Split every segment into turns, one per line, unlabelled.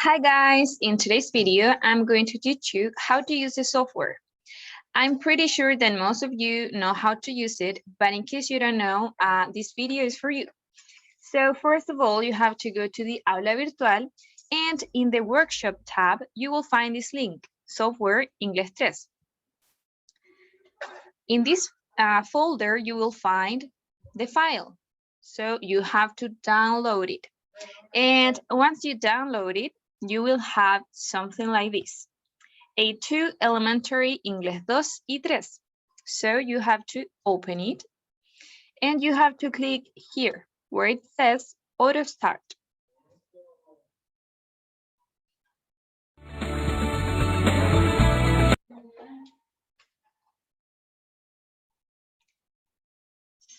Hi guys, in today's video, I'm going to teach you how to use the software. I'm pretty sure that most of you know how to use it, but in case you don't know, this video is for you. So first of all, you have to go to the Aula Virtual, and in the Workshop tab, you will find this link, Software Inglés 3. In this folder, you will find the file. So you have to download it. And once you download it, you will have something like this. A2 Elementary Inglés 2 y 3. So you have to open it and you have to click here where it says Auto Start.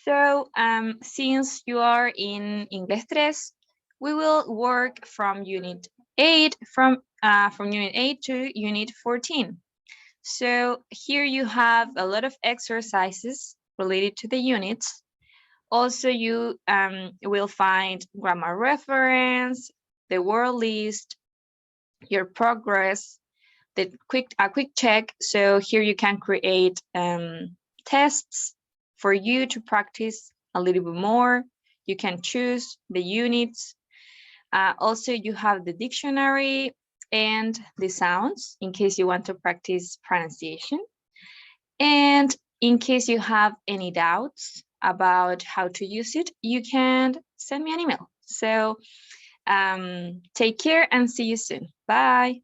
So since you are in Inglés 3, we will work from Unit 8, from Unit 8 to Unit 14. So here you have a lot of exercises related to the units. Also, you will find grammar reference, the word list, your progress, a quick check. So here you can create tests for you to practice a little bit more. You can choose the units. Also, you have the dictionary and the sounds in case you want to practice pronunciation. And in case you have any doubts about how to use it, you can send me an email. So take care and see you soon. Bye.